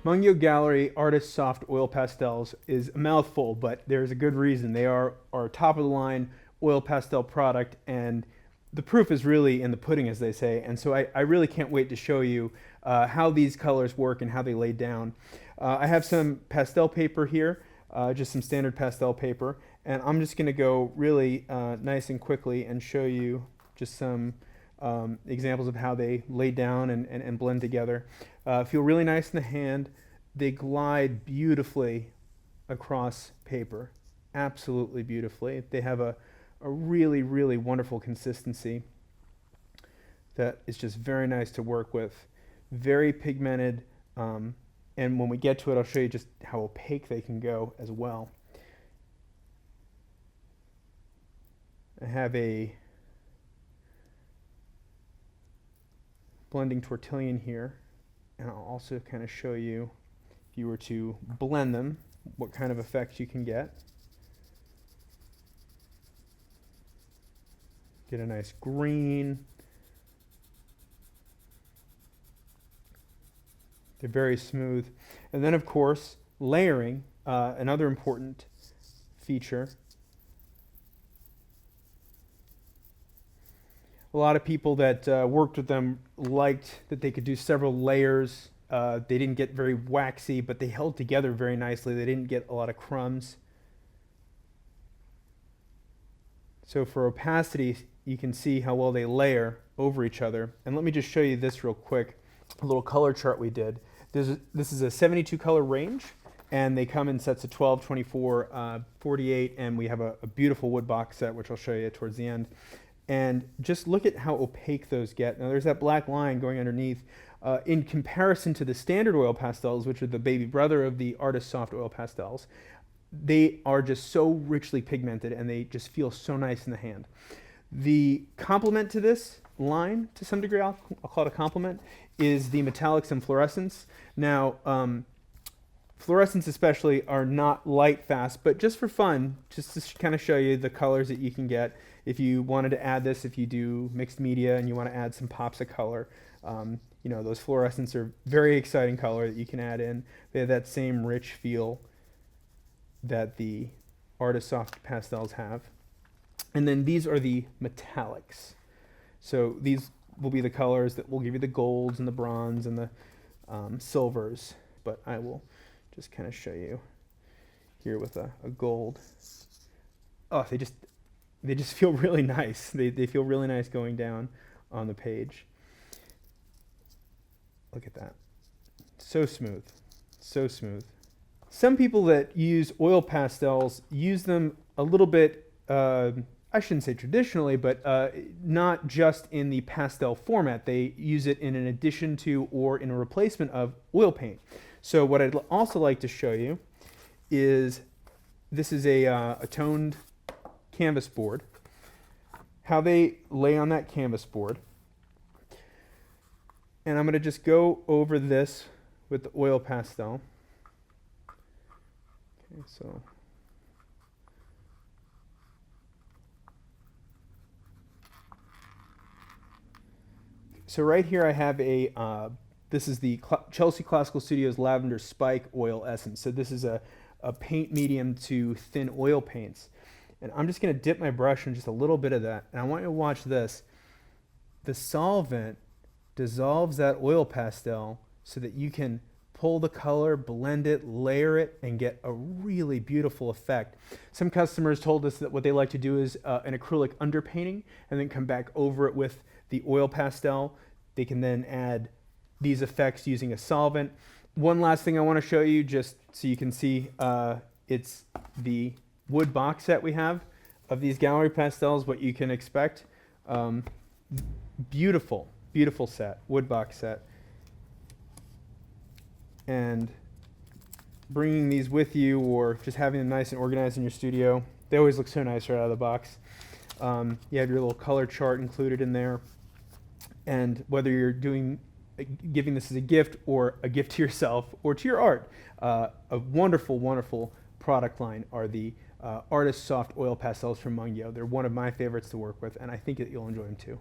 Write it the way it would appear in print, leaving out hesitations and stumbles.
Mungyo Gallery Artist Soft Oil Pastels is a mouthful, but there's a good reason. They are our top of the line oil pastel product, and the proof is really in the pudding, as they say. And so I really can't wait to show you how these colors work and how they lay down. I have some pastel paper here, just some standard pastel paper, and I'm just going to go really nice and quickly and show you just some examples of how they lay down and blend together. Feel really nice in the hand. They glide beautifully across paper, absolutely beautifully. They have a really, really wonderful consistency that is just very nice to work with. Very pigmented, and when we get to it, I'll show you just how opaque they can go as well. I have a blending tortillon here, and I'll also kind of show you, if you were to blend them, what kind of effect you can get. Get a nice green. They're very smooth. And then, of course, layering, another important feature. A lot of people that worked with them liked that they could do several layers. They didn't get very waxy, but they held together very nicely. They didn't get a lot of crumbs. So for opacity, you can see how well they layer over each other. And let me just show you this real quick, a little color chart we did. This is a 72 color range, and they come in sets of 12, 24, 48, and we have a beautiful wood box set, which I'll show you towards the end. And just look at how opaque those get. Now there's that black line going underneath. In comparison to the standard oil pastels, which are the baby brother of the Artist Soft Oil Pastels, they are just so richly pigmented and they just feel so nice in the hand. The complement to this line, to some degree, I'll call it a complement, is the metallics and fluorescence. Now, fluorescents especially are not light fast, but just for fun, just to kind of show you the colors that you can get. If you wanted to add this, if you do mixed media and you want to add some pops of color, you know, those fluorescents are very exciting color that you can add in. They have that same rich feel that the Artist Soft Pastels have. And then these are the metallics. So these will be the colors that will give you the golds and the bronze and the silvers. But I will just kind of show you here with a gold. Oh, they just feel really nice. They feel really nice going down on the page. Look at that. So smooth. So smooth. Some people that use oil pastels use them a little bit, I shouldn't say traditionally, but not just in the pastel format. They use it in an addition to or in a replacement of oil paint. So what I'd also like to show you is, this is a toned canvas board, how they lay on that canvas board. And I'm going to just go over this with the oil pastel. Okay, so right here I have this is the Chelsea Classical Studios Lavender Spike Oil Essence. So this is a paint medium to thin oil paints. And I'm just going to dip my brush in just a little bit of that. And I want you to watch this. The solvent dissolves that oil pastel so that you can pull the color, blend it, layer it, and get a really beautiful effect. Some customers told us that what they like to do is an acrylic underpainting and then come back over it with the oil pastel. They can then add these effects using a solvent. One last thing I want to show you, just so you can see, it's the wood box set we have of these gallery pastels, what you can expect. Beautiful, beautiful set, wood box set. And bringing these with you or just having them nice and organized in your studio, they always look so nice right out of the box. You have your little color chart included in there. And whether you're giving this as a gift or a gift to yourself or to your art, a wonderful, wonderful product line are the Artist Soft Oil Pastels from Mungyo. They're one of my favorites to work with, and I think that you'll enjoy them too.